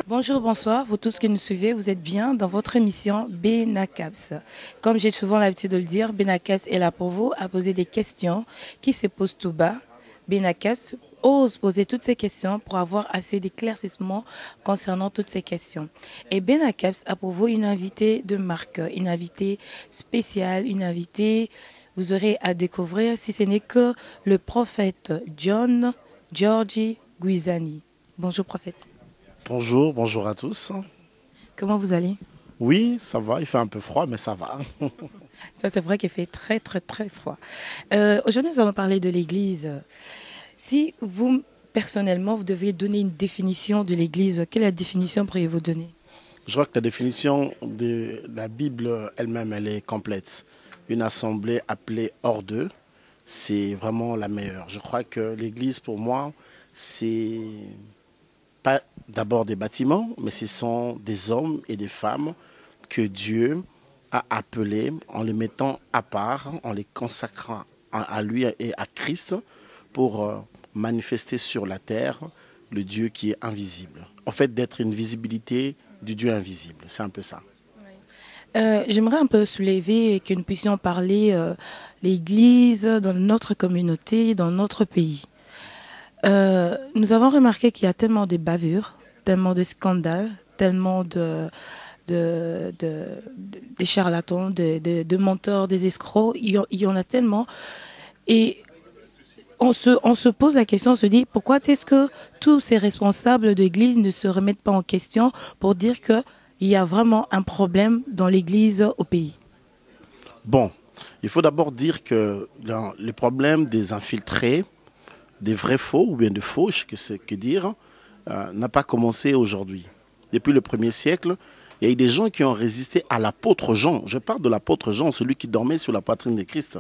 Bonjour, bonsoir, vous tous qui nous suivez, vous êtes bien dans votre émission Benacaps. Comme j'ai souvent l'habitude de le dire, Benacaps est là pour vous à poser des questions qui se posent tout bas. Benacaps ose poser toutes ces questions pour avoir assez d'éclaircissements concernant toutes ces questions. Et Benacaps a pour vous une invitée de marque, une invitée spéciale, une invitée, vous aurez à découvrir si ce n'est que le prophète John Giorgi Guisani. Bonjour prophète. Bonjour, bonjour à tous. Comment vous allez? Oui, ça va, il fait un peu froid, mais ça va. Ça, c'est vrai qu'il fait très, très, très froid. Aujourd'hui, nous allons parler de l'Église. Si vous, personnellement, vous deviez donner une définition de l'Église, quelle est la définition pourriez-vous donner? Je crois que la définition de la Bible elle-même, elle est complète. Une assemblée appelée hors d'eux, c'est vraiment la meilleure. Je crois que l'Église, pour moi, c'est pas d'abord des bâtiments, mais ce sont des hommes et des femmes que Dieu a appelés en les mettant à part, en les consacrant à lui et à Christ pour manifester sur la terre le Dieu qui est invisible. En fait, d'être une visibilité du Dieu invisible, c'est un peu ça. J'aimerais un peu soulever et que nous puissions parler l'Église dans notre communauté, dans notre pays. Nous avons remarqué qu'il y a tellement de bavures, tellement de scandales, tellement de charlatans, de menteurs, des escrocs. Il y en a tellement. Et on se pose la question, on se dit, pourquoi est-ce que tous ces responsables de l'Église ne se remettent pas en question pour dire qu'il y a vraiment un problème dans l'Église au pays? Bon, il faut d'abord dire que dans les problèmes des infiltrés, des vrais faux ou bien de faux, que dire, n'a pas commencé aujourd'hui. Depuis le 1er siècle, il y a eu des gens qui ont résisté à l'apôtre Jean. Je parle de l'apôtre Jean, celui qui dormait sur la poitrine de Christ.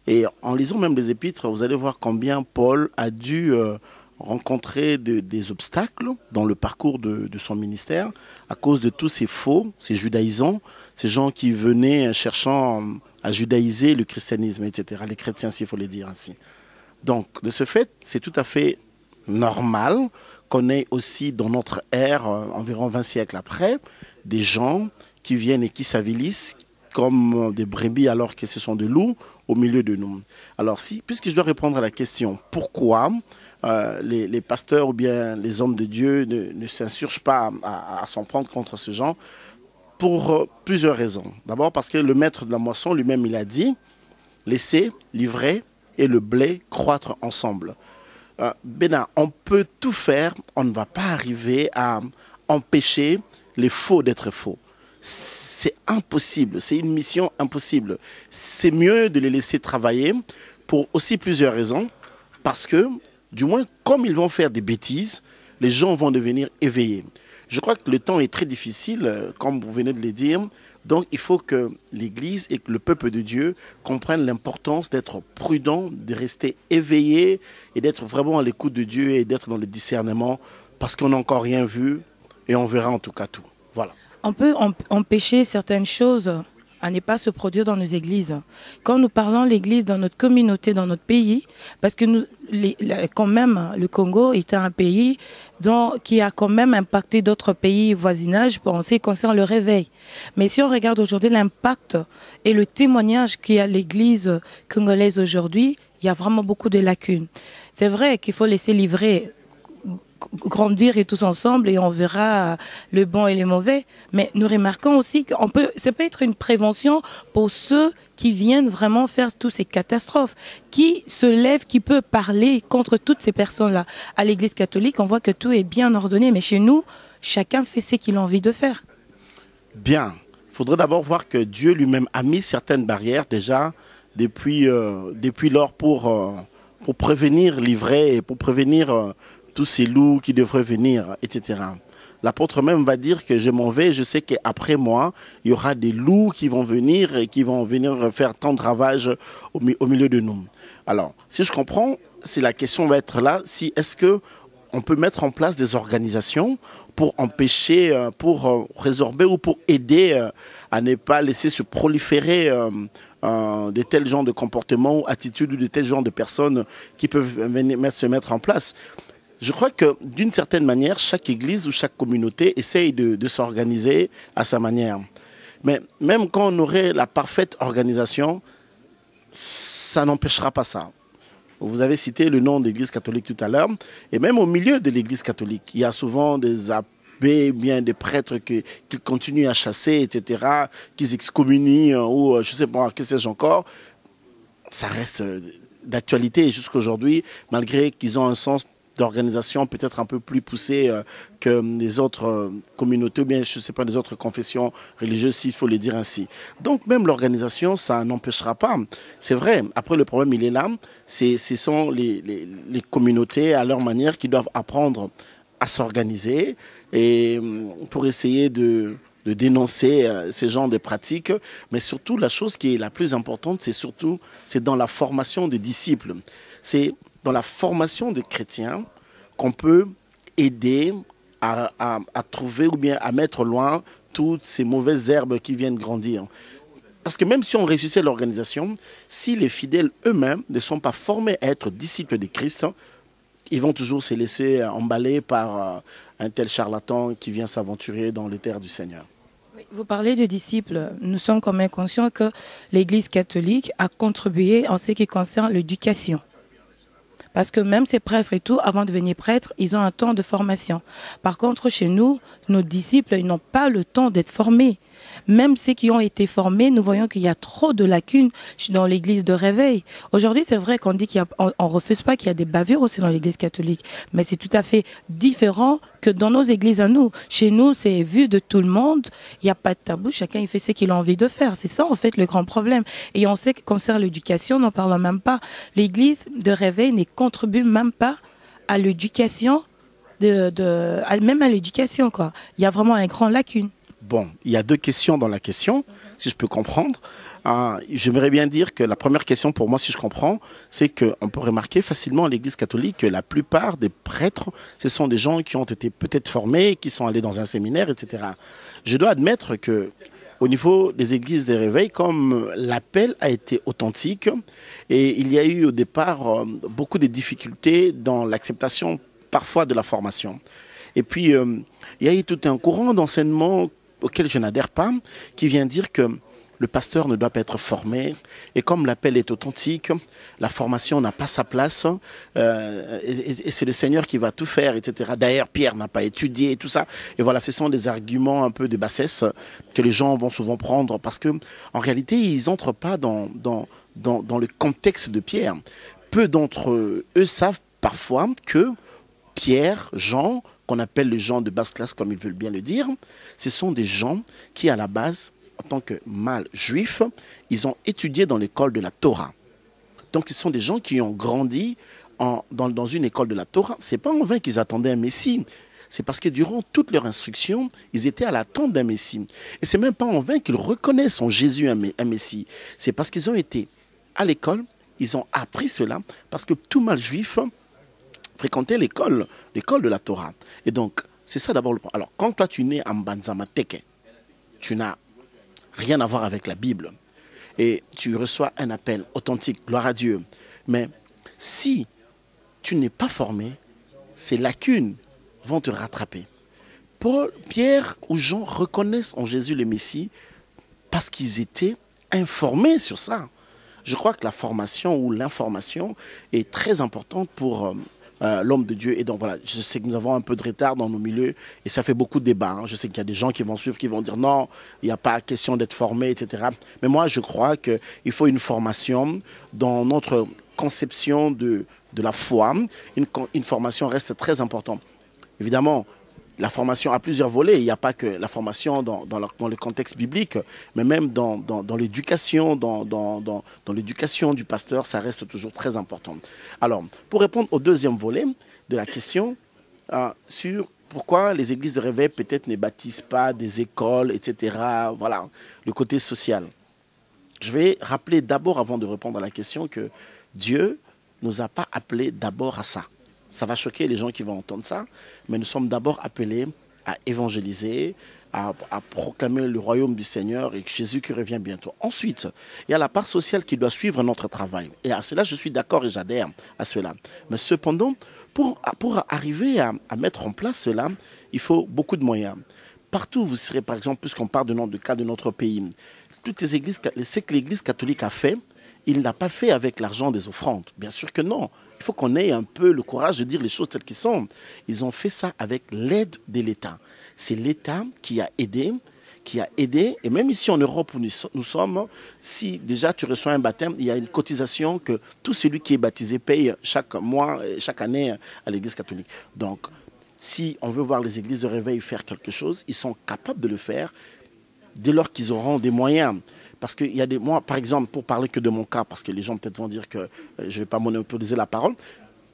Et en lisant même les épîtres, vous allez voir combien Paul a dû rencontrer des obstacles dans le parcours de son ministère à cause de tous ces faux, ces judaïsants, ces gens qui venaient cherchant à judaïser le christianisme, etc. Les chrétiens, s'il faut les dire ainsi. Donc, de ce fait, c'est tout à fait normal qu'on ait aussi dans notre ère, environ 20 siècles après, des gens qui viennent et qui s'avilissent comme des brebis alors que ce sont des loups au milieu de nous. Alors, puisque je dois répondre à la question, pourquoi les pasteurs ou bien les hommes de Dieu ne s'insurgent pas à s'en prendre contre ce genre? Pour plusieurs raisons. D'abord parce que le maître de la moisson lui-même, il a dit, laissez livrer et le blé croître ensemble. On peut tout faire, on ne va pas arriver à empêcher les faux d'être faux. C'est impossible, c'est une mission impossible. C'est mieux de les laisser travailler pour aussi plusieurs raisons. Parce que, du moins, comme ils vont faire des bêtises, les gens vont devenir éveillés. Je crois que le temps est très difficile, comme vous venez de le dire. Donc, il faut que l'Église et que le peuple de Dieu comprennent l'importance d'être prudent, de rester éveillé et d'être vraiment à l'écoute de Dieu et d'être dans le discernement parce qu'on n'a encore rien vu et on verra en tout cas tout. Voilà. On peut empêcher certaines choses à ne pas se produire dans nos églises. Quand nous parlons de l'église dans notre communauté, dans notre pays, parce que quand même, le Congo est un pays qui a quand même impacté d'autres pays voisinages en ce qui concerne le réveil. Mais si on regarde aujourd'hui l'impact et le témoignage qu'il y a à l'église congolaise aujourd'hui, il y a vraiment beaucoup de lacunes. C'est vrai qu'il faut laisser livrer, grandir et tous ensemble et on verra le bon et le mauvais. Mais nous remarquons aussi que ça peut être une prévention pour ceux qui viennent vraiment faire toutes ces catastrophes, qui se lèvent, qui peut parler contre toutes ces personnes-là. À l'Église catholique, on voit que tout est bien ordonné, mais chez nous, chacun fait ce qu'il a envie de faire. Bien. Il faudrait d'abord voir que Dieu lui-même a mis certaines barrières déjà depuis lors pour prévenir l'ivraie et pour prévenir tous ces loups qui devraient venir, etc. L'apôtre même va dire que je m'en vais, je sais qu'après moi, il y aura des loups qui vont venir et qui vont venir faire tant de ravages au milieu de nous. Alors, si je comprends, si la question va être là, si est-ce qu'on peut mettre en place des organisations pour empêcher, pour résorber ou pour aider à ne pas laisser se proliférer de tels genres de comportements ou attitudes ou de tels genres de personnes qui peuvent se mettre en place. Je crois que d'une certaine manière, chaque église ou chaque communauté essaye de s'organiser à sa manière. Mais même quand on aurait la parfaite organisation, ça n'empêchera pas ça. Vous avez cité le nom de l'Église catholique tout à l'heure. Et même au milieu de l'Église catholique, il y a souvent des abbés, bien des prêtres qui continuent à chasser, etc., qu'ils excommunient ou je ne sais pas, que sais-je encore. Ça reste d'actualité jusqu'à aujourd'hui, malgré qu'ils ont un sens d'organisation peut-être un peu plus poussé que les autres communautés, ou bien je ne sais pas, les autres confessions religieuses, s'il faut le dire ainsi. Donc même l'organisation, ça n'empêchera pas. C'est vrai, après le problème, il est là. Ce sont les communautés, à leur manière, qui doivent apprendre à s'organiser et pour essayer de dénoncer ces genres de pratiques. Mais surtout, la chose qui est la plus importante, c'est dans la formation des disciples. C'est dans la formation des chrétiens qu'on peut aider à trouver ou bien à mettre loin toutes ces mauvaises herbes qui viennent grandir. Parce que même si on réussissait l'organisation, si les fidèles eux-mêmes ne sont pas formés à être disciples de Christ, ils vont toujours se laisser emballer par un tel charlatan qui vient s'aventurer dans les terres du Seigneur. Vous parlez de disciples. Nous sommes quand même conscients que l'Église catholique a contribué en ce qui concerne l'éducation. Parce que même ces prêtres et tout, avant de devenir prêtres, ils ont un temps de formation. Par contre, chez nous, nos disciples, ils n'ont pas le temps d'être formés. Même ceux qui ont été formés, nous voyons qu'il y a trop de lacunes dans l'église de réveil. Aujourd'hui, c'est vrai qu'on dit on refuse pas qu'il y a des bavures aussi dans l'église catholique. Mais c'est tout à fait différent que dans nos églises à nous. Chez nous, c'est vu de tout le monde. Il n'y a pas de tabou. Chacun, il fait ce qu'il a envie de faire. C'est ça, en fait, le grand problème. Et on sait que concernant l'éducation, n'en parlons même pas. L'église de réveil ne contribue même pas à l'éducation, même à l'éducation, quoi. Il y a vraiment un grand lacune. Bon, il y a deux questions dans la question, si je peux comprendre. J'aimerais bien dire que la première question pour moi, si je comprends, c'est qu'on peut remarquer facilement à l'Église catholique que la plupart des prêtres, ce sont des gens qui ont été peut-être formés, qui sont allés dans un séminaire, etc. Je dois admettre que au niveau des églises des réveils, comme l'appel a été authentique et il y a eu au départ beaucoup de difficultés dans l'acceptation parfois de la formation. Et puis, il y a eu tout un courant d'enseignement auquel je n'adhère pas, qui vient dire que le pasteur ne doit pas être formé. Et comme l'appel est authentique, la formation n'a pas sa place. Et c'est le Seigneur qui va tout faire, etc. D'ailleurs, Pierre n'a pas étudié et tout ça. Et voilà, ce sont des arguments un peu de bassesse que les gens vont souvent prendre parce que, en réalité, ils n'entrent pas dans le contexte de Pierre. Peu d'entre eux savent parfois que Pierre, Jean, qu'on appelle les gens de basse classe comme ils veulent bien le dire, ce sont des gens qui à la base, en tant que mâles juifs, ils ont étudié dans l'école de la Torah. Donc ce sont des gens qui ont grandi dans une école de la Torah. Ce n'est pas en vain qu'ils attendaient un Messie. C'est parce que durant toute leur instruction, ils étaient à l'attente d'un Messie. Et ce n'est même pas en vain qu'ils reconnaissent en Jésus un Messie. C'est parce qu'ils ont été à l'école, ils ont appris cela, parce que tout mâle juif fréquenter l'école de la Torah. Et donc, c'est ça d'abord le point. Alors, quand toi tu nais en Banzamateke, tu n'as rien à voir avec la Bible. Et tu reçois un appel authentique, gloire à Dieu. Mais si tu n'es pas formé, ces lacunes vont te rattraper. Pierre ou Jean reconnaissent en Jésus le Messie parce qu'ils étaient informés sur ça. Je crois que la formation ou l'information est très importante pour l'homme de Dieu. Et donc voilà, je sais que nous avons un peu de retard dans nos milieux et ça fait beaucoup de débats. Hein. Je sais qu'il y a des gens qui vont suivre, qui vont dire non, il n'y a pas question d'être formé, etc. Mais moi, je crois qu'il faut une formation dans notre conception de la foi. Une formation reste très importante. Évidemment, la formation a plusieurs volets. Il n'y a pas que la formation dans le contexte biblique, mais même dans l'éducation, dans l'éducation du pasteur, ça reste toujours très important. Alors, pour répondre au deuxième volet de la question, sur pourquoi les églises de réveil peut-être ne bâtissent pas des écoles, etc. Voilà, le côté social. Je vais rappeler d'abord, avant de répondre à la question, que Dieu ne nous a pas appelés d'abord à ça. Ça va choquer les gens qui vont entendre ça, mais nous sommes d'abord appelés à évangéliser, à proclamer le royaume du Seigneur et que Jésus qui revient bientôt. Ensuite, il y a la part sociale qui doit suivre notre travail. Et à cela, je suis d'accord et j'adhère à cela. Mais cependant, pour arriver à mettre en place cela, il faut beaucoup de moyens. Partout, vous serez, par exemple, puisqu'on parle de cas de notre pays, toutes les églises, ce que l'Église catholique a fait, il n'a pas fait avec l'argent des offrandes. Bien sûr que non. Il faut qu'on ait un peu le courage de dire les choses telles qu'elles sont. Ils ont fait ça avec l'aide de l'État. C'est l'État qui a aidé, et même ici en Europe où nous sommes, si déjà tu reçois un baptême, il y a une cotisation que tout celui qui est baptisé paye chaque mois, chaque année à l'Église catholique. Donc, si on veut voir les églises de réveil faire quelque chose, ils sont capables de le faire dès lors qu'ils auront des moyens. Parce qu'il y a moi, par exemple, pour parler que de mon cas, parce que les gens peut-être vont dire que je ne vais pas monopoliser la parole,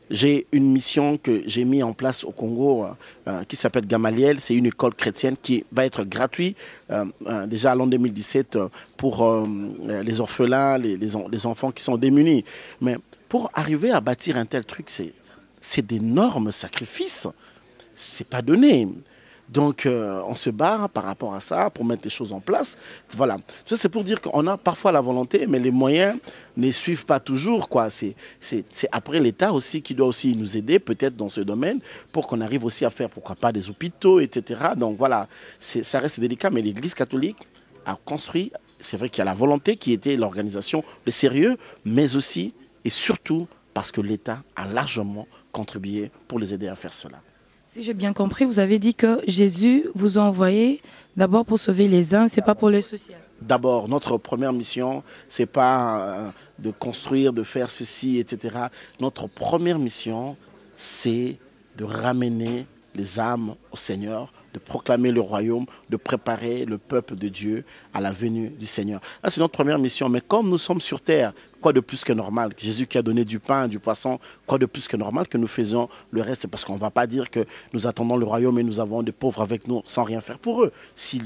j'ai une mission que j'ai mise en place au Congo qui s'appelle Gamaliel. C'est une école chrétienne qui va être gratuite déjà à l'an 2017 pour les orphelins, les enfants qui sont démunis. Mais pour arriver à bâtir un tel truc, c'est d'énormes sacrifices. C'est pas donné. Donc, on se barre par rapport à ça pour mettre les choses en place. Voilà. Ça, c'est pour dire qu'on a parfois la volonté, mais les moyens ne suivent pas toujours, quoi. C'est après l'État aussi qui doit aussi nous aider, peut-être dans ce domaine, pour qu'on arrive aussi à faire, pourquoi pas, des hôpitaux, etc. Donc, voilà, ça reste délicat, mais l'Église catholique a construit, c'est vrai qu'il y a la volonté qui était l'organisation, le sérieux, mais aussi et surtout parce que l'État a largement contribué pour les aider à faire cela. Si j'ai bien compris, vous avez dit que Jésus vous a envoyé d'abord pour sauver les uns, c'est pas pour le social. D'abord, notre première mission, c'est pas de construire, de faire ceci, etc. Notre première mission, c'est de ramener les âmes au Seigneur, de proclamer le royaume, de préparer le peuple de Dieu à la venue du Seigneur. Ah, c'est notre première mission, mais comme nous sommes sur terre, quoi de plus que normal? Jésus qui a donné du pain, du poisson, quoi de plus que normal que nous faisons le reste? Parce qu'on ne va pas dire que nous attendons le royaume et nous avons des pauvres avec nous sans rien faire pour eux. Si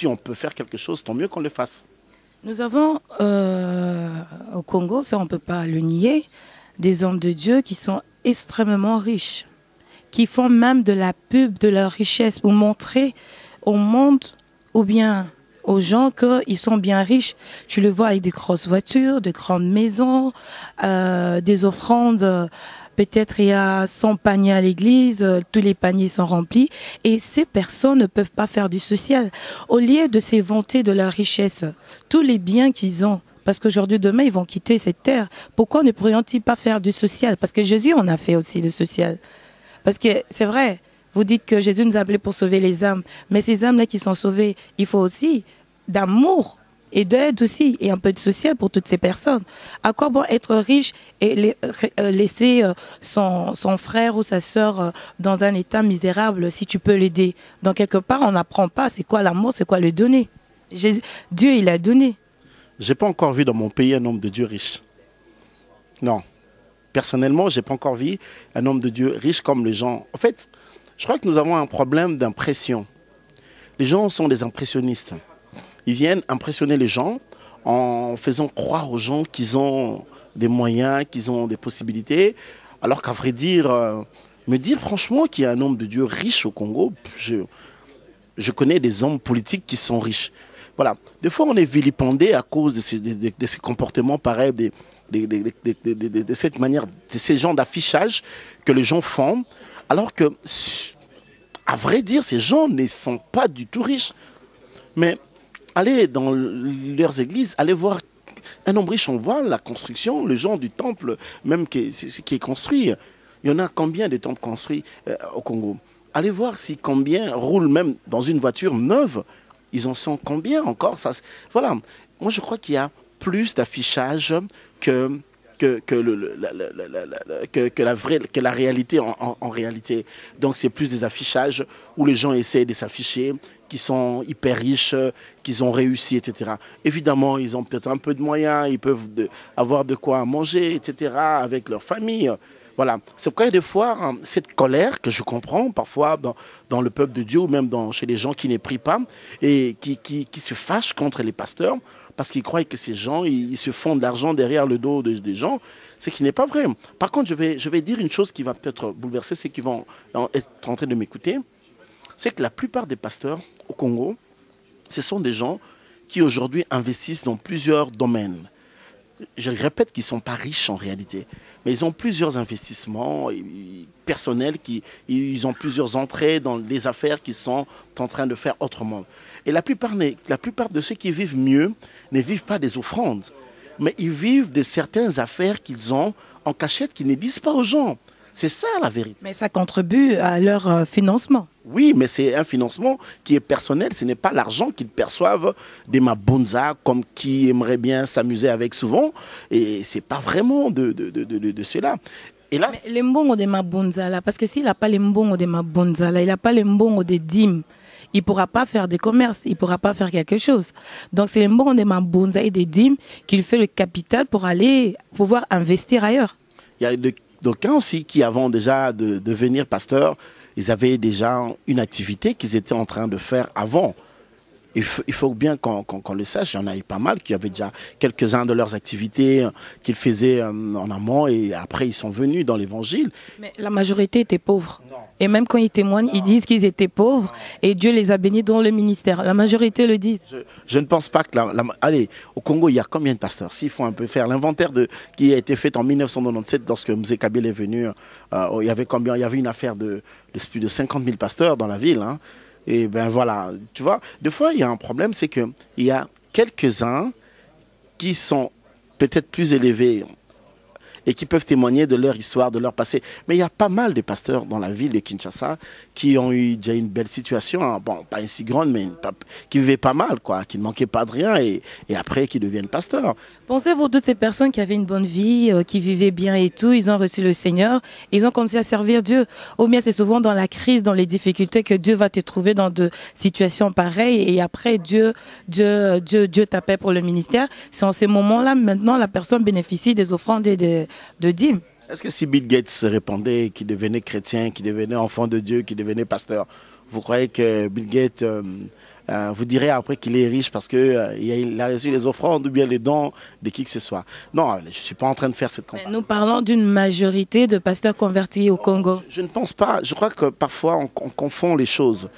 on peut faire quelque chose, tant mieux qu'on le fasse. Nous avons au Congo, ça on ne peut pas le nier, des hommes de Dieu qui sont extrêmement riches, qui font même de la pub de leur richesse pour montrer au monde ou bien aux gens qu'ils sont bien riches. Tu le vois avec des grosses voitures, de grandes maisons, des offrandes. Peut-être il y a 100 paniers à l'église, tous les paniers sont remplis. Et ces personnes ne peuvent pas faire du social. Au lieu de se vanter de leur richesse, tous les biens qu'ils ont, parce qu'aujourd'hui, demain, ils vont quitter cette terre. Pourquoi ne pourrions-ils pas faire du social? Parce que Jésus en a fait aussi le social. Parce que c'est vrai, vous dites que Jésus nous a appelés pour sauver les âmes. Mais ces âmes-là qui sont sauvées, il faut aussi d'amour et d'aide aussi, et un peu de social pour toutes ces personnes. À quoi bon être riche et laisser son frère ou sa sœur dans un état misérable si tu peux l'aider? Donc quelque part, on n'apprend pas c'est quoi l'amour, c'est quoi le donner. Dieu, il a donné. Je n'ai pas encore vu dans mon pays un homme de Dieu riche. Non. Personnellement, je n'ai pas encore vu un homme de Dieu riche comme les gens. En fait, je crois que nous avons un problème d'impression. Les gens sont des impressionnistes. Ils viennent impressionner les gens en faisant croire aux gens qu'ils ont des moyens, qu'ils ont des possibilités. Alors qu'à vrai dire, me dire franchement qu'il y a un homme de Dieu riche au Congo, je connais des hommes politiques qui sont riches. Voilà. Des fois, on est vilipendé à cause de ces comportements pareils, de cette manière, de ces genres d'affichage que les gens font, alors que, à vrai dire, ces gens ne sont pas du tout riches. Mais allez dans leurs églises, allez voir un homme riche, on voit la construction, le genre du temple même qui est construit. Il y en a combien de temples construits au Congo? Allez voir si combien roulent même dans une voiture neuve. Ils en sont combien encore ça, voilà. Moi, je crois qu'il y a plus d'affichage que la réalité en réalité. Donc, c'est plus des affichages où les gens essaient de s'afficher, qui sont hyper riches, qu'ils ont réussi, etc. Évidemment, ils ont peut-être un peu de moyens, ils peuvent avoir de quoi manger, etc., avec leur famille. Voilà. C'est pourquoi des fois, cette colère que je comprends parfois dans le peuple de Dieu ou même chez les gens qui ne prient pas et qui se fâchent contre les pasteurs parce qu'ils croient que ces gens, ils se font de l'argent derrière le dos des gens, ce qui n'est pas vrai. Par contre, je vais dire une chose qui va peut-être bouleverser ceux qui vont être en train de m'écouter. c'est que la plupart des pasteurs au Congo, ce sont des gens qui aujourd'hui investissent dans plusieurs domaines. Je répète qu'ils ne sont pas riches en réalité, mais ils ont plusieurs investissements personnels, ils ont plusieurs entrées dans les affaires qu'ils sont en train de faire autrement. Et la plupart de ceux qui vivent mieux ne vivent pas des offrandes, mais ils vivent de certaines affaires qu'ils ont en cachette qu'ils ne disent pas aux gens. C'est ça la vérité. Mais ça contribue à leur financement. Oui, mais c'est un financement qui est personnel. Ce n'est pas l'argent qu'ils perçoivent des mabonza comme qui aimerait bien s'amuser avec souvent. Et ce n'est pas vraiment de cela. Et là, mais les mbongo de mabonza là, parce que s'il n'a pas les mbongo de mabonza là, il n'a pas les mbongo des dîmes, il ne pourra pas faire des commerces, il ne pourra pas faire quelque chose. Donc c'est les mbongo de mabonza et des dîmes qu'il fait le capital pour aller pouvoir investir ailleurs. Il y a d'aucuns aussi qui, avant déjà de devenir pasteurs, ils avaient déjà une activité qu'ils étaient en train de faire avant. Il faut bien qu'on le sache, il y en a eu pas mal qui avaient déjà quelques-uns de leurs activités qu'ils faisaient en amont et après ils sont venus dans l'évangile. Mais la majorité était pauvre. Non. Et même quand ils témoignent, ils disent qu'ils étaient pauvres et Dieu les a bénis dans le ministère. La majorité le disent. Je ne pense pas que... Allez, au Congo, il y a combien de pasteurs? S'il faut un peu faire l'inventaire qui a été fait en 1997 lorsque Mzee Kabila est venu, il y avait combien? Il y avait une affaire de plus de 50 000 pasteurs dans la ville, hein. Et ben voilà, tu vois, des fois il y a un problème, c'est qu'il y a quelques-uns qui sont peut-être plus élevés et qui peuvent témoigner de leur histoire, de leur passé. Mais il y a pas mal de pasteurs dans la ville de Kinshasa qui ont eu déjà une belle situation, hein. Bon, pas aussi grande, mais qui vivaient pas mal, quoi, qui ne manquaient pas de rien et après qui deviennent pasteurs. Pensez-vous toutes ces personnes qui avaient une bonne vie, qui vivaient bien et tout, ils ont reçu le Seigneur, ils ont commencé à servir Dieu. Ou bien c'est souvent dans la crise, dans les difficultés que Dieu va te trouver dans de situations pareilles et après Dieu t'appelle pour le ministère. C'est en ces moments-là, maintenant, la personne bénéficie des offrandes et de dîmes. Est-ce que si Bill Gates se répandait, qu'il devenait chrétien, qu'il devenait enfant de Dieu, qu'il devenait pasteur, vous croyez que Bill Gates vous direz après qu'il est riche parce qu'il a reçu les offrandes ou bien les dons de qui que ce soit? Non, je ne suis pas en train de faire cette comparaison. Nous parlons d'une majorité de pasteurs convertis au Congo. Je ne pense pas. Je crois que parfois on confond les choses.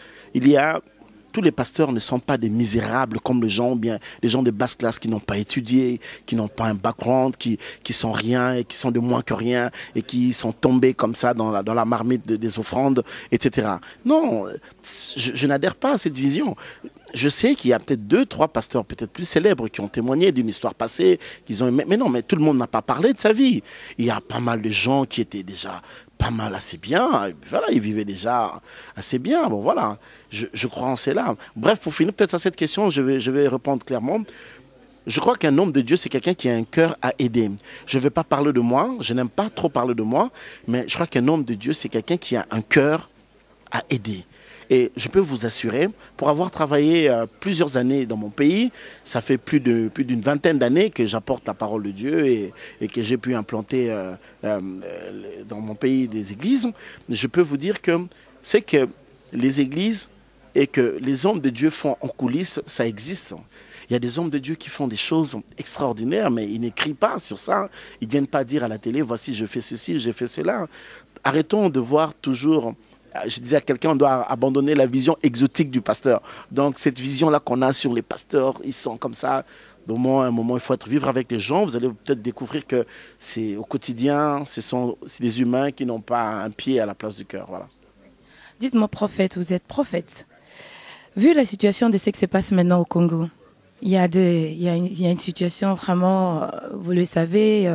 Tous les pasteurs ne sont pas des misérables comme les gens de basse classe qui n'ont pas étudié, qui n'ont pas un background, qui sont rien et qui sont de moins que rien et qui sont tombés comme ça dans la marmite des offrandes, etc. Non, je n'adhère pas à cette vision. Je sais qu'il y a peut-être 2-3 pasteurs peut-être plus célèbres qui ont témoigné d'une histoire passée, mais non, mais tout le monde n'a pas parlé de sa vie. Il y a pas mal de gens qui étaient déjà pas mal assez bien, voilà, ils vivaient déjà assez bien, bon voilà, je crois en cela. Bref, pour finir peut-être à cette question, je vais répondre clairement. Je crois qu'un homme de Dieu, c'est quelqu'un qui a un cœur à aider. Je ne vais pas parler de moi, je n'aime pas trop parler de moi, mais je crois qu'un homme de Dieu, c'est quelqu'un qui a un cœur à aider. Et je peux vous assurer, pour avoir travaillé plusieurs années dans mon pays, ça fait plus d'une vingtaine d'années que j'apporte la parole de Dieu et que j'ai pu implanter dans mon pays des églises. Je peux vous dire que c'est que les églises et que les hommes de Dieu font en coulisses, ça existe. Il y a des hommes de Dieu qui font des choses extraordinaires, mais ils n'écrivent pas sur ça. Ils ne viennent pas dire à la télé, voici, je fais ceci, je fais cela. Arrêtons de voir toujours... Je disais à quelqu'un, on doit abandonner la vision exotique du pasteur. Donc cette vision-là qu'on a sur les pasteurs, ils sont comme ça. À un moment, il faut vivre avec les gens. Vous allez peut-être découvrir que c'est au quotidien, c'est des humains qui n'ont pas un pied à la place du cœur. Voilà. Dites-moi, prophète, vous êtes prophète. Vu la situation de ce qui se passe maintenant au Congo, il y a une situation vraiment, vous le savez,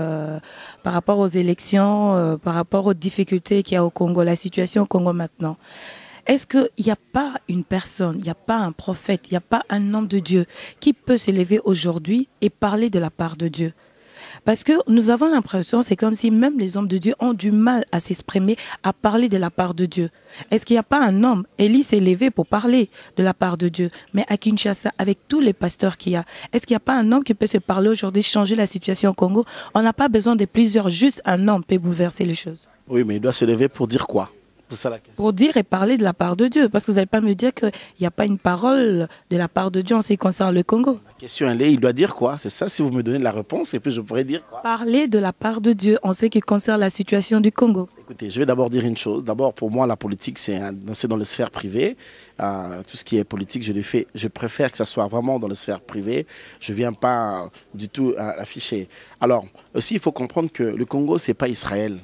par rapport aux élections, par rapport aux difficultés qu'il y a au Congo, la situation au Congo maintenant. Est-ce qu'il n'y a pas une personne, il n'y a pas un prophète, il n'y a pas un homme de Dieu qui peut s'élever aujourd'hui et parler de la part de Dieu? Parce que nous avons l'impression, c'est comme si même les hommes de Dieu ont du mal à s'exprimer, à parler de la part de Dieu. Est-ce qu'il n'y a pas un homme? Élie s'est levé pour parler de la part de Dieu. Mais à Kinshasa, avec tous les pasteurs qu'il y a, est-ce qu'il n'y a pas un homme qui peut se parler aujourd'hui, changer la situation au Congo? On n'a pas besoin de plusieurs, juste un homme peut bouleverser les choses. Oui, mais il doit se lever pour dire quoi? C'est ça la question. Pour dire et parler de la part de Dieu. Parce que vous n'allez pas me dire qu'il n'y a pas une parole de la part de Dieu en ce qui concerne le Congo. La question, elle est, il doit dire quoi? C'est ça, si vous me donnez la réponse, et puis je pourrais dire quoi? Parler de la part de Dieu en ce qui concerne la situation du Congo. Écoutez, je vais d'abord dire une chose. D'abord, pour moi, la politique, c'est dans les sphères privées. Tout ce qui est politique, je préfère que ça soit vraiment dans les sphères privées. Je ne viens pas du tout afficher. Alors, aussi, il faut comprendre que le Congo, ce n'est pas Israël.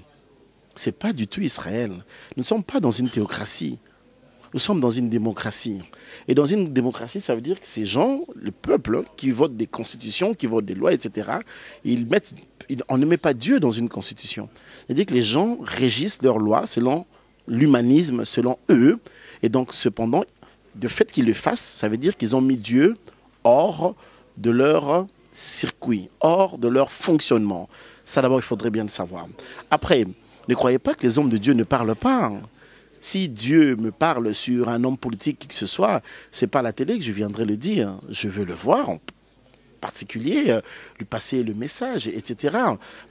Ce n'est pas du tout Israël. Nous ne sommes pas dans une théocratie. Nous sommes dans une démocratie. Et dans une démocratie, ça veut dire que ces gens, le peuple, qui votent des constitutions, qui votent des lois, etc., on ne met pas Dieu dans une constitution. C'est-à-dire que les gens régissent leurs lois selon l'humanisme, selon eux. Et donc, cependant, le fait qu'ils le fassent, ça veut dire qu'ils ont mis Dieu hors de leur circuit, hors de leur fonctionnement. Ça, d'abord, il faudrait bien le savoir. Après, ne croyez pas que les hommes de Dieu ne parlent pas. Si Dieu me parle sur un homme politique, qui que ce soit, ce n'est pas à la télé que je viendrai le dire. Je veux le voir en particulier, lui passer le message, etc.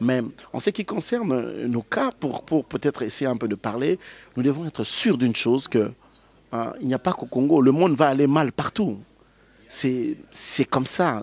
Mais en ce qui concerne nos cas, pour peut-être essayer un peu de parler, nous devons être sûrs d'une chose, que il n'y a pas qu'au Congo. Le monde va aller mal partout. C'est comme ça.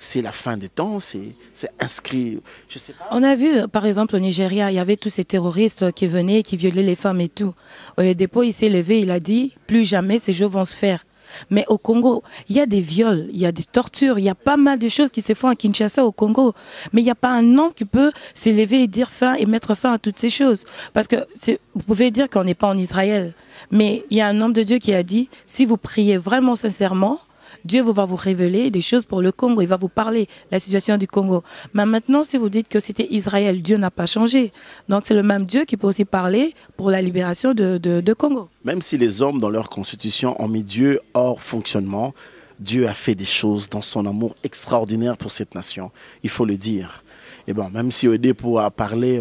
C'est la fin des temps, c'est inscrit. Je sais pas. On a vu, par exemple, au Nigeria, il y avait tous ces terroristes qui venaient, qui violaient les femmes et tout. Au dépôt, il s'est levé, il a dit, plus jamais ces jeux vont se faire. Mais au Congo, il y a des viols, il y a des tortures, il y a pas mal de choses qui se font à Kinshasa, au Congo. Mais il n'y a pas un homme qui peut s'élever et dire fin et mettre fin à toutes ces choses. Parce que vous pouvez dire qu'on n'est pas en Israël. Mais il y a un homme de Dieu qui a dit, si vous priez vraiment sincèrement, Dieu va vous révéler des choses pour le Congo. Il va vous parler de la situation du Congo. Mais maintenant, si vous dites que c'était Israël, Dieu n'a pas changé. Donc c'est le même Dieu qui peut aussi parler pour la libération de Congo. Même si les hommes, dans leur constitution, ont mis Dieu hors fonctionnement, Dieu a fait des choses dans son amour extraordinaire pour cette nation. Il faut le dire. Et bon, même si Oedipo a parlé,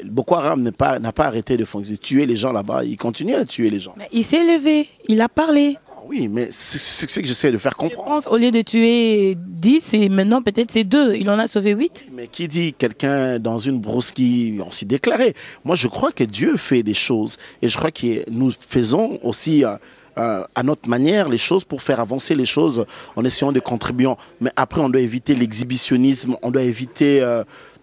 Boko Haram n'a pas arrêté de tuer les gens là-bas. Il continue à tuer les gens. Mais il s'est levé, il a parlé. Oui, mais c'est ce que j'essaie de faire comprendre. Je pense au lieu de tuer 10, et maintenant peut-être c'est 2. Il en a sauvé 8. Mais qui dit quelqu'un dans une brousse qui on s'y déclaré? Moi, je crois que Dieu fait des choses. Et je crois que nous faisons aussi à notre manière les choses pour faire avancer les choses en essayant de contribuer. Mais après, on doit éviter l'exhibitionnisme, on doit éviter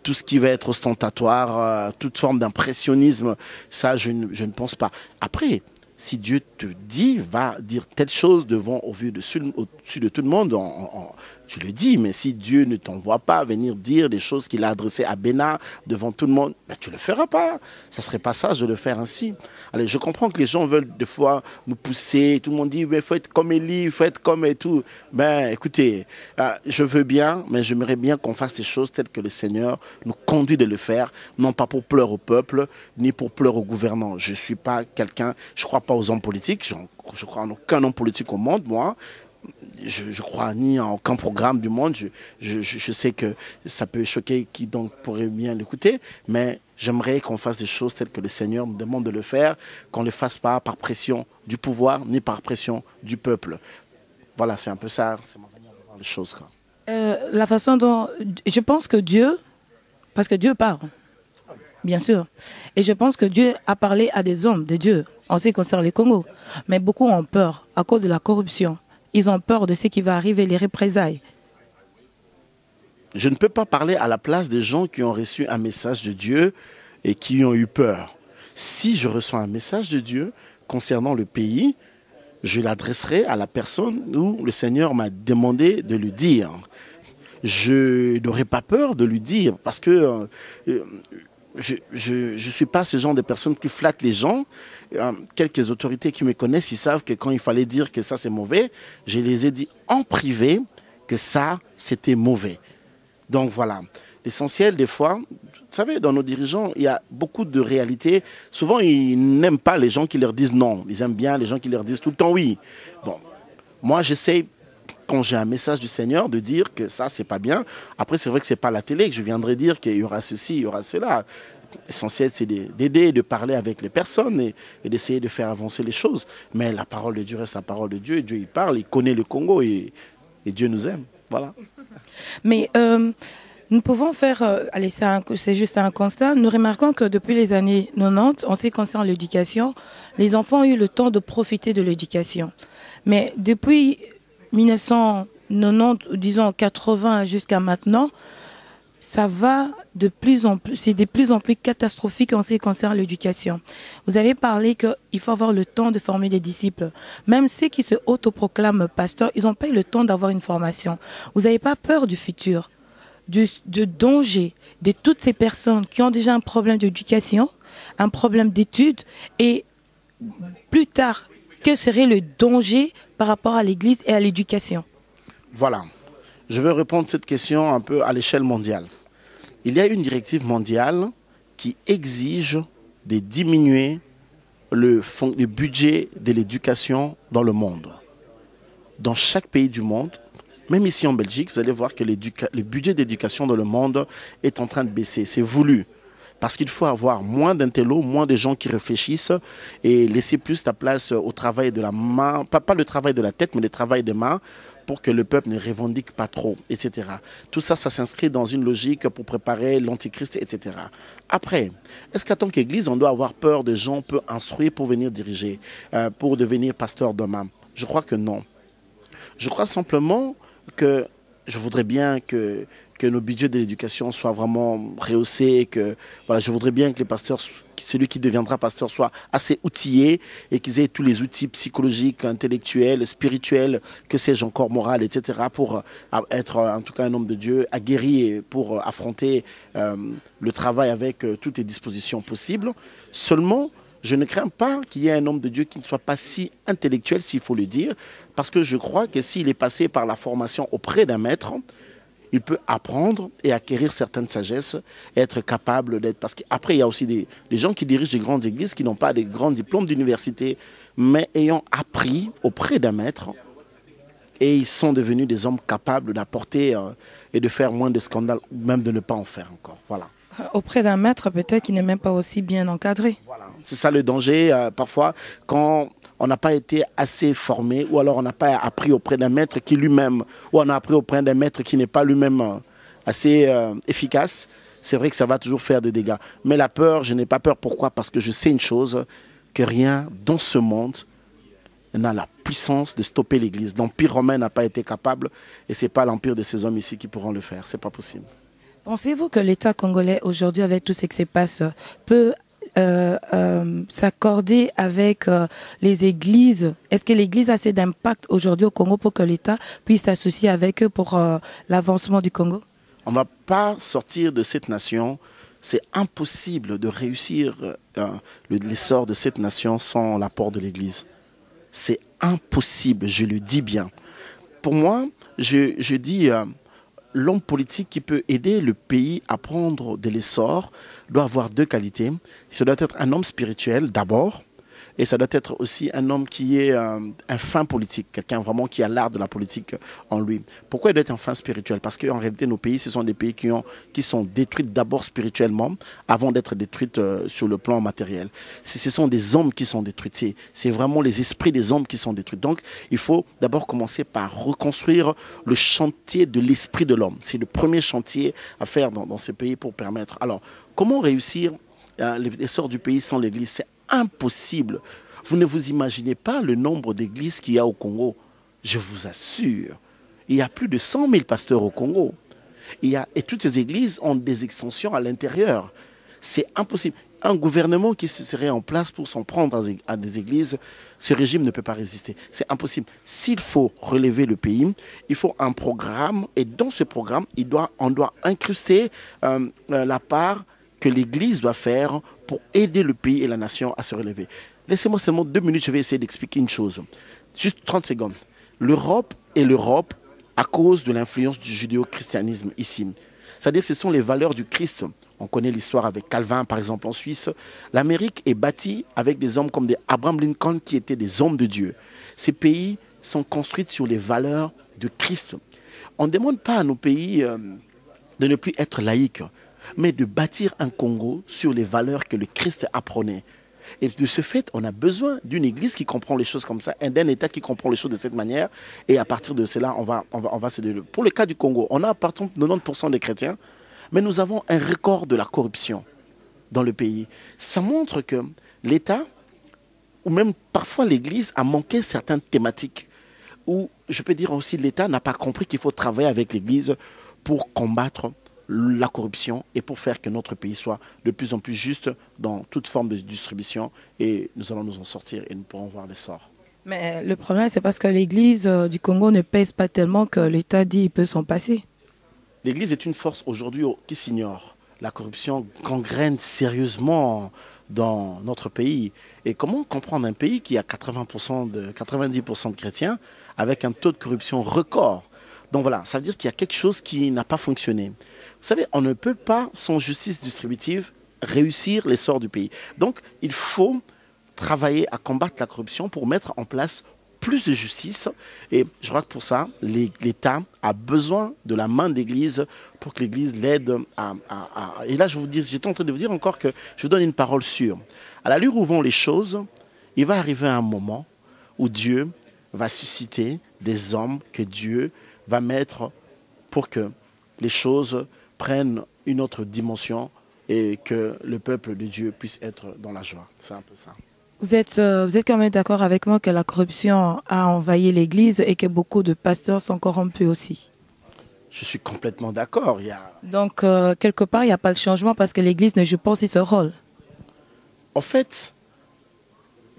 tout ce qui va être ostentatoire, toute forme d'impressionnisme. Ça, je ne pense pas. Après, si Dieu te dit, va dire telle chose au-dessus de tout le monde, tu le dis. Mais si Dieu ne t'envoie pas venir dire des choses qu'il a adressées à Bénin devant tout le monde, ben, tu ne le feras pas. Ça ne serait pas sage de le faire ainsi. Allez, je comprends que les gens veulent des fois nous pousser. Tout le monde dit, il faut être comme Élie, il faut être comme et tout. Ben, écoutez, je veux bien, mais j'aimerais bien qu'on fasse des choses telles que le Seigneur nous conduit de le faire, non pas pour pleurer au peuple, ni pour pleurer aux gouvernants. Je ne suis pas quelqu'un, je ne crois pas aux hommes politiques, je crois en aucun homme politique au monde, moi. Je crois ni en aucun programme du monde. Je sais que ça peut choquer qui donc pourrait bien l'écouter, mais j'aimerais qu'on fasse des choses telles que le Seigneur nous demande de le faire, qu'on ne le fasse pas par pression du pouvoir ni par pression du peuple. Voilà, c'est un peu ça, c'est ma manière de voir les choses, quoi. La façon dont... Je pense que Dieu, parce que Dieu parle, bien sûr, et je pense que Dieu a parlé à des hommes de Dieu en ce qui concerne les Congo, mais beaucoup ont peur à cause de la corruption. Ils ont peur de ce qui va arriver, les représailles. Je ne peux pas parler à la place des gens qui ont reçu un message de Dieu et qui ont eu peur. Si je reçois un message de Dieu concernant le pays, je l'adresserai à la personne où le Seigneur m'a demandé de le dire. Je n'aurai pas peur de lui dire parce que je ne suis pas ce genre de personne qui flatte les gens. Quelques autorités qui me connaissent, ils savent que quand il fallait dire que ça c'est mauvais, je les ai dit en privé que ça c'était mauvais. Donc voilà, l'essentiel des fois, vous savez, dans nos dirigeants, il y a beaucoup de réalités. Souvent, ils n'aiment pas les gens qui leur disent non. Ils aiment bien les gens qui leur disent tout le temps oui. Bon, moi j'essaie, quand j'ai un message du Seigneur, de dire que ça c'est pas bien. Après, c'est vrai que c'est pas la télé que je viendrai dire qu'il y aura ceci, il y aura cela. L'essentiel, c'est d'aider, de parler avec les personnes et d'essayer de faire avancer les choses. Mais la parole de Dieu reste la parole de Dieu. Dieu, il parle, il connaît le Congo et Dieu nous aime. Voilà. Mais Nous pouvons faire, allez, c'est juste un constat, nous remarquons que depuis les années 90, en ce qui concerne l'éducation, les enfants ont eu le temps de profiter de l'éducation. Mais depuis 1990, disons 80 jusqu'à maintenant, ça va de plus en plus, c'est de plus en plus catastrophique en ce qui concerne l'éducation. Vous avez parlé qu'il faut avoir le temps de former des disciples. Même ceux qui se autoproclament pasteurs, ils n'ont pas eu le temps d'avoir une formation. Vous n'avez pas peur du futur, de danger de toutes ces personnes qui ont déjà un problème d'éducation, un problème d'études, et plus tard, que serait le danger par rapport à l'Église et à l'éducation? Voilà. Je veux répondre à cette question un peu à l'échelle mondiale. Il y a une directive mondiale qui exige de diminuer le budget de l'éducation dans le monde. Dans chaque pays du monde, même ici en Belgique, vous allez voir que le budget d'éducation dans le monde est en train de baisser. C'est voulu. Parce qu'il faut avoir moins d'intellos, moins de gens qui réfléchissent et laisser plus la place au travail de la main, pas le travail de la tête, mais le travail des mains, pour que le peuple ne revendique pas trop, etc. Tout ça, ça s'inscrit dans une logique pour préparer l'antichrist, etc. Après, est-ce qu'en tant qu'Église, on doit avoir peur de gens peu instruits pour venir diriger, pour devenir pasteur demain? Je crois que non. Je crois simplement que je voudrais bien que nos budgets de l'éducation soient vraiment rehaussés, que voilà, je voudrais bien que les pasteurs, celui qui deviendra pasteur, soit assez outillé et qu'ils aient tous les outils psychologiques, intellectuels, spirituels, que sais-je encore, moral, etc. pour être en tout cas un homme de Dieu, aguerri et pour affronter le travail avec toutes les dispositions possibles. Seulement, je ne crains pas qu'il y ait un homme de Dieu qui ne soit pas si intellectuel, s'il faut le dire, parce que je crois que s'il est passé par la formation auprès d'un maître, il peut apprendre et acquérir certaines sagesses et être capable d'être... Parce qu'après, il y a aussi des gens qui dirigent des grandes églises qui n'ont pas des grands diplômes d'université, mais ayant appris auprès d'un maître, et ils sont devenus des hommes capables d'apporter et de faire moins de scandales, ou même de ne pas en faire encore. Voilà. Auprès d'un maître, peut-être qui n'est même pas aussi bien encadré. Voilà. C'est ça le danger, parfois, quand on n'a pas été assez formé, ou alors on n'a pas appris auprès d'un maître qui lui-même, ou on a appris auprès d'un maître qui n'est pas lui-même assez efficace, c'est vrai que ça va toujours faire des dégâts. Mais la peur, je n'ai pas peur. Pourquoi? Parce que je sais une chose, que rien dans ce monde n'a la puissance de stopper l'Église. L'Empire romain n'a pas été capable, et ce n'est pas l'empire de ces hommes ici qui pourront le faire. Ce n'est pas possible. Pensez-vous que l'État congolais, aujourd'hui, avec tout ce qui se passe, peut s'accorder avec les églises? Est-ce que l'Église a assez d'impact aujourd'hui au Congo pour que l'État puisse s'associer avec eux pour l'avancement du Congo? On ne va pas sortir de cette nation. C'est impossible de réussir l'essor de cette nation sans l'apport de l'Église. C'est impossible, je le dis bien. Pour moi, je dis... l'homme politique qui peut aider le pays à prendre de l'essor doit avoir deux qualités. Ça doit être un homme spirituel d'abord, et ça doit être aussi un homme qui est un fin politique, quelqu'un vraiment qui a l'art de la politique en lui. Pourquoi il doit être un fin spirituel? Parce qu'en réalité, nos pays, ce sont des pays qui sont détruits d'abord spirituellement avant d'être détruits sur le plan matériel. Ce sont des hommes qui sont détruits. C'est vraiment les esprits des hommes qui sont détruits. Donc, il faut d'abord commencer par reconstruire le chantier de l'esprit de l'homme. C'est le premier chantier à faire dans ces pays pour permettre. Alors, comment réussir l'essor du pays sans l'Église? C'est impossible. Vous ne vous imaginez pas le nombre d'églises qu'il y a au Congo. Je vous assure, il y a plus de 100 000 pasteurs au Congo. Et toutes ces églises ont des extensions à l'intérieur. C'est impossible. Un gouvernement qui serait en place pour s'en prendre à des églises, ce régime ne peut pas résister. C'est impossible. S'il faut relever le pays, il faut un programme. Et dans ce programme, on doit incruster la part que l'Église doit faire pour aider le pays et la nation à se relever. Laissez-moi seulement 2 minutes, je vais essayer d'expliquer une chose. Juste 30 secondes. L'Europe est l'Europe à cause de l'influence du judéo-christianisme ici. C'est-à-dire que ce sont les valeurs du Christ. On connaît l'histoire avec Calvin, par exemple, en Suisse. L'Amérique est bâtie avec des hommes comme des Abraham Lincoln qui étaient des hommes de Dieu. Ces pays sont construits sur les valeurs de Christ. On ne demande pas à nos pays de ne plus être laïques, mais de bâtir un Congo sur les valeurs que le Christ apprenait. Et de ce fait, on a besoin d'une église qui comprend les choses comme ça, et d'un État qui comprend les choses de cette manière. Et à partir de cela, on va se développer. Pour le cas du Congo, on a par exemple 90% des chrétiens, Mais nous avons un record de la corruption dans le pays. Ça montre que l'État, ou même parfois l'Église, a manqué certaines thématiques. Ou je peux dire aussi l'État n'a pas compris qu'il faut travailler avec l'Église pour combattre la corruption et pour faire que notre pays soit de plus en plus juste dans toute forme de distribution. Et nous allons nous en sortir et nous pourrons voir l'essor. Mais le problème, c'est parce que l'Église du Congo ne pèse pas tellement que l'État dit qu'il peut s'en passer. L'Église est une force aujourd'hui qui s'ignore. La corruption gangrène sérieusement dans notre pays. Et comment comprendre un pays qui a 90% de chrétiens avec un taux de corruption record? Donc voilà, ça veut dire qu'il y a quelque chose qui n'a pas fonctionné. Vous savez, on ne peut pas, sans justice distributive, réussir l'essor du pays. Donc il faut travailler à combattre la corruption pour mettre en place plus de justice. Et je crois que pour ça, l'État a besoin de la main de l'Église pour que l'Église l'aide à... Et là, j'étais en train de vous dire encore que je vous donne une parole sûre. À l'allure où vont les choses, il va arriver un moment où Dieu va susciter des hommes que Dieu va mettre pour que les choses prennent une autre dimension et que le peuple de Dieu puisse être dans la joie. C'est un peu ça. Vous êtes quand même d'accord avec moi que la corruption a envahi l'Église et que beaucoup de pasteurs sont corrompus aussi? Je suis complètement d'accord. Donc, quelque part, il n'y a pas de changement parce que l'Église ne joue pas aussi ce rôle. En fait,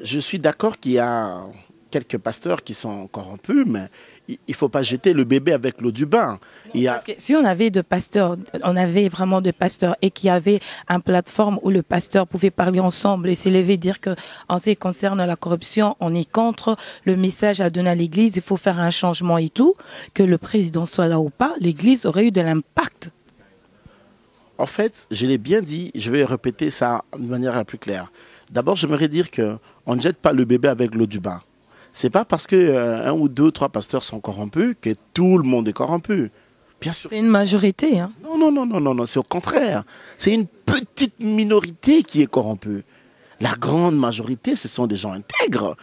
je suis d'accord qu'il y a quelques pasteurs qui sont corrompus, mais il ne faut pas jeter le bébé avec l'eau du bain. Parce que si on avait vraiment de pasteurs et qu'il y avait une plateforme où le pasteur pouvait parler ensemble et s'élever, dire que en ce qui concerne la corruption, on est contre le message à donner à l'Église, il faut faire un changement et tout, que le président soit là ou pas, l'Église aurait eu de l'impact. En fait, je l'ai bien dit, je vais répéter ça de manière la plus claire. D'abord, j'aimerais dire qu'on ne jette pas le bébé avec l'eau du bain. C'est pas parce que un ou deux, trois pasteurs sont corrompus que tout le monde est corrompu. Bien sûr. C'est une majorité. Hein. Non, c'est au contraire. C'est une petite minorité qui est corrompue. La grande majorité, ce sont des gens intègres.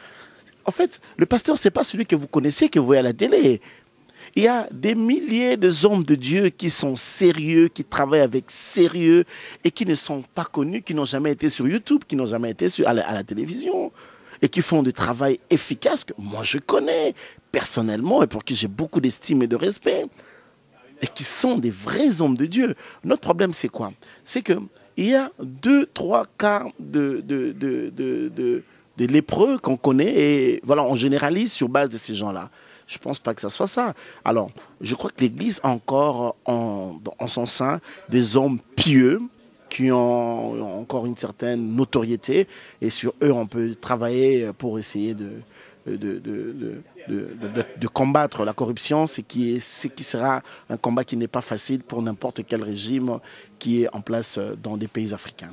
En fait, le pasteur, c'est pas celui que vous connaissez, que vous voyez à la télé. Il y a des milliers d'hommes de Dieu qui sont sérieux, qui travaillent avec sérieux et qui ne sont pas connus, qui n'ont jamais été sur YouTube, qui n'ont jamais été à la télévision. Et qui font du travail efficace que moi je connais personnellement et pour qui j'ai beaucoup d'estime et de respect et qui sont des vrais hommes de Dieu. Notre problème c'est quoi? C'est qu'il y a 2-3 cas de lépreux qu'on connaît et voilà, on généralise sur base de ces gens-là. Je ne pense pas que ça soit ça. Alors, je crois que l'Église a encore en son sein des hommes pieux qui ont encore une certaine notoriété et sur eux on peut travailler pour essayer de combattre la corruption, ce qui sera un combat qui n'est pas facile pour n'importe quel régime qui est en place dans des pays africains.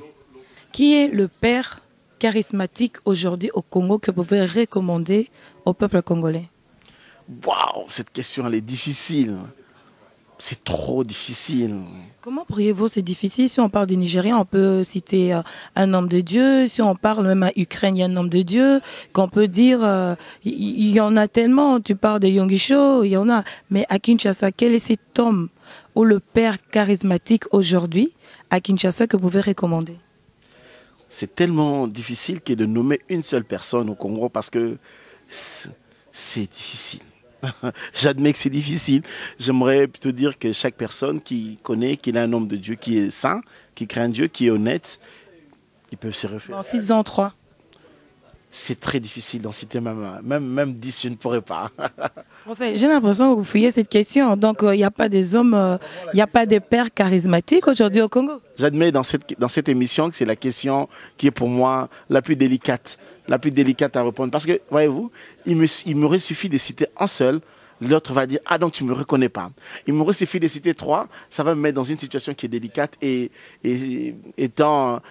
Qui est le père charismatique aujourd'hui au Congo que vous pouvez recommander au peuple congolais? Waouh, cette question elle est difficile. C'est trop difficile. Comment pourriez-vous, c'est difficile, si on parle des Nigériens, on peut citer un homme de Dieu, si on parle même à Ukraine, il y a un homme de Dieu, qu'on peut dire, il y en a tellement, tu parles de Yongisho, il y en a, mais à Kinshasa, quel est cet homme ou le père charismatique aujourd'hui à Kinshasa que vous pouvez recommander? C'est tellement difficile que de nommer une seule personne au Congo parce que c'est difficile. J'admets que c'est difficile. J'aimerais plutôt dire que chaque personne qui connaît qu'il a un homme de Dieu qui est saint, qui craint Dieu, qui est honnête, ils peuvent se référer. En citant 3. C'est très difficile d'en citer même 10, je ne pourrais pas. En fait, j'ai l'impression que vous fouillez cette question. Donc, il n'y a pas des hommes, il n'y a pas de pères charismatiques aujourd'hui au Congo. J'admets dans cette émission que c'est la question qui est pour moi la plus délicate à répondre. Parce que, voyez-vous, il m'aurait suffi de citer un seul, l'autre va dire « Ah, donc tu ne me reconnais pas ». Il m'aurait suffi de citer 3, ça va me mettre dans une situation qui est délicate. Et étant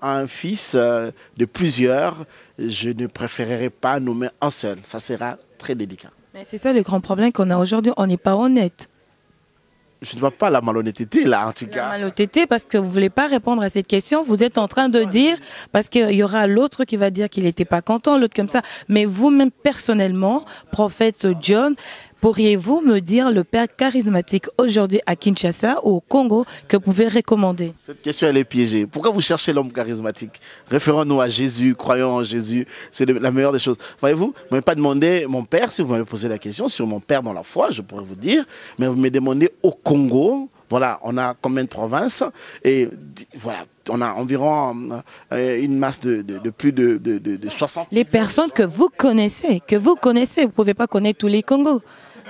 un fils de plusieurs, je ne préférerais pas nommer un seul. Ça sera très délicat. Mais c'est ça le grand problème qu'on a aujourd'hui, on n'est pas honnête. Je ne vois pas la malhonnêteté là, en tout cas. La malhonnêteté, parce que vous ne voulez pas répondre à cette question. Vous êtes en train de dire, parce qu'il y aura l'autre qui va dire qu'il n'était pas content, l'autre comme ça. Mais vous-même, personnellement, prophète John, Pourriez-vous me dire le père charismatique aujourd'hui à Kinshasa ou au Congo que vous pouvez recommander? Cette question, elle est piégée. Pourquoi vous cherchez l'homme charismatique? Référons-nous à Jésus, croyons en Jésus. C'est la meilleure des choses. Voyez-vous, vous ne m'avez pas demandé mon père, si vous m'avez posé la question sur mon père dans la foi, je pourrais vous dire, mais vous me demandez au Congo. Voilà, on a combien de provinces? Et voilà, on a environ une masse de plus de 60. Les personnes que vous connaissez, vous ne pouvez pas connaître tous les Congos.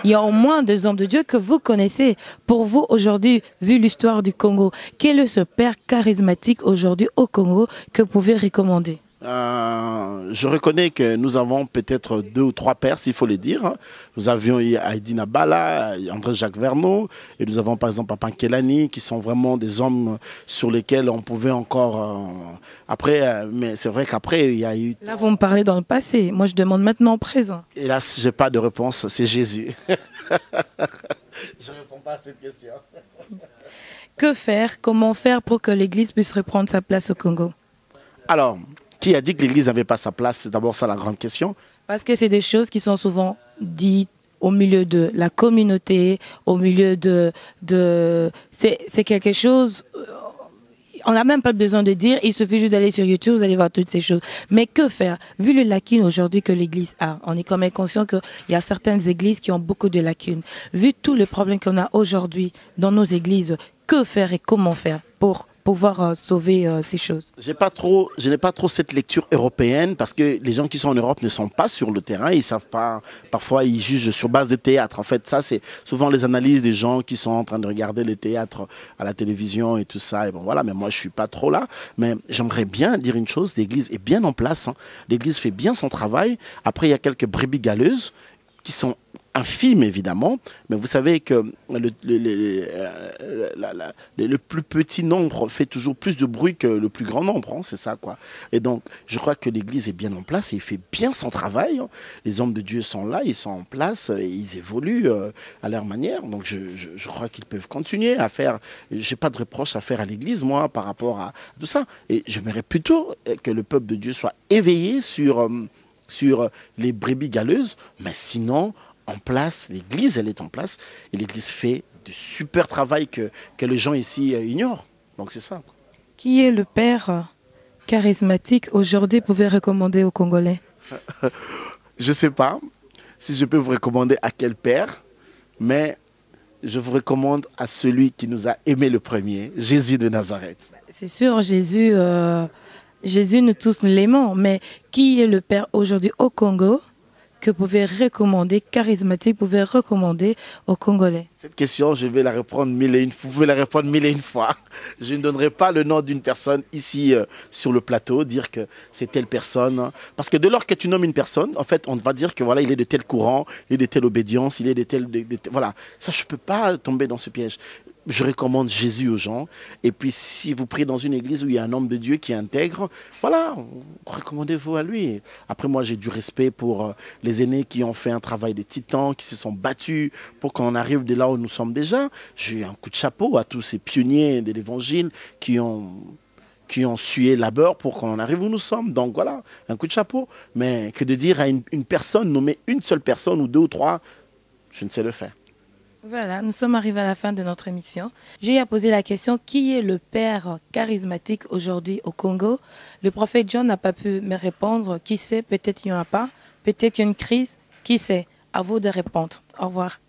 Il y a au moins des hommes de Dieu que vous connaissez. Pour vous, aujourd'hui, vu l'histoire du Congo, quel est ce père charismatique aujourd'hui au Congo que vous pouvez recommander? Je reconnais que nous avons peut-être 2 ou 3 pères, s'il faut le dire. Nous avions Heidi Nabala, André-Jacques Verneau, et nous avons par exemple Papa Kelani, qui sont vraiment des hommes sur lesquels on pouvait encore... après, mais c'est vrai qu'après, il y a eu... Là, vous me parlez dans le passé. Moi, je demande maintenant au présent. Hélas, je n'ai pas de réponse, c'est Jésus. Je ne réponds pas à cette question. Que faire? Comment faire pour que l'Église puisse reprendre sa place au Congo? Alors... Qui a dit que l'Église n'avait pas sa place? C'est d'abord ça la grande question. Parce que c'est des choses qui sont souvent dites au milieu de la communauté, au milieu c'est quelque chose... On n'a même pas besoin de dire, il suffit juste d'aller sur YouTube, vous allez voir toutes ces choses. Mais que faire? Vu le lacune aujourd'hui que l'Église a, on est quand même conscient qu'il y a certaines églises qui ont beaucoup de lacunes. Vu tous les problèmes qu'on a aujourd'hui dans nos églises, que faire et comment faire pour pouvoir sauver ces choses? Je n'ai pas trop cette lecture européenne parce que les gens qui sont en Europe ne sont pas sur le terrain, ils savent pas, parfois ils jugent sur base de théâtre. En fait, ça c'est souvent les analyses des gens qui sont en train de regarder les théâtres à la télévision et tout ça. Et bon voilà, mais moi je suis pas trop là. Mais j'aimerais bien dire une chose, l'Église est bien en place, hein. L'Église fait bien son travail. Après il y a quelques brebis galeuses qui sont infime évidemment, mais vous savez que le plus petit nombre fait toujours plus de bruit que le plus grand nombre, hein, c'est ça quoi. Et donc je crois que l'Église est bien en place et il fait bien son travail, hein. Les hommes de Dieu sont là, ils sont en place, et ils évoluent à leur manière, donc je crois qu'ils peuvent continuer à faire, j'ai pas de reproche à faire à l'Église moi par rapport à tout ça, et j'aimerais plutôt que le peuple de Dieu soit éveillé sur les brebis galeuses, mais sinon en place, l'Église elle est en place et l'Église fait de super travail que les gens ici ignorent. Donc c'est ça. Qui est le père charismatique aujourd'hui pouvez recommander aux Congolais? Je ne sais pas si je peux vous recommander à quel père, mais je vous recommande à celui qui nous a aimés le premier, Jésus de Nazareth. C'est sûr, Jésus, nous tous nous l'aimons, mais qui est le père aujourd'hui au Congo que vous pouvez recommander, charismatique, vous pouvez recommander aux Congolais? Cette question, je vais la répondre vous pouvez la répondre 1001 fois. Je ne donnerai pas le nom d'une personne ici sur le plateau, dire que c'est telle personne. Parce que dès lors que tu nommes une personne, en fait, on va dire que voilà, il est de tel courant, il est de telle obédience, il est de tel... voilà, ça, je ne peux pas tomber dans ce piège. Je recommande Jésus aux gens. Et puis, si vous priez dans une église où il y a un homme de Dieu qui intègre, voilà, recommandez-vous à lui. Après, moi, j'ai du respect pour les aînés qui ont fait un travail de titan, qui se sont battus pour qu'on arrive de là où nous sommes déjà. J'ai un coup de chapeau à tous ces pionniers de l'Évangile qui ont sué labeur pour qu'on en arrive où nous sommes. Donc voilà, un coup de chapeau. Mais que de dire à une personne, nommer une seule personne ou 2 ou 3, je ne sais le faire. Voilà, nous sommes arrivés à la fin de notre émission. J'ai à poser la question, qui est le père charismatique aujourd'hui au Congo? Le prophète John n'a pas pu me répondre. Qui sait? Peut-être qu'il n'y en a pas. Peut-être qu'il y a une crise. Qui sait? À vous de répondre. Au revoir.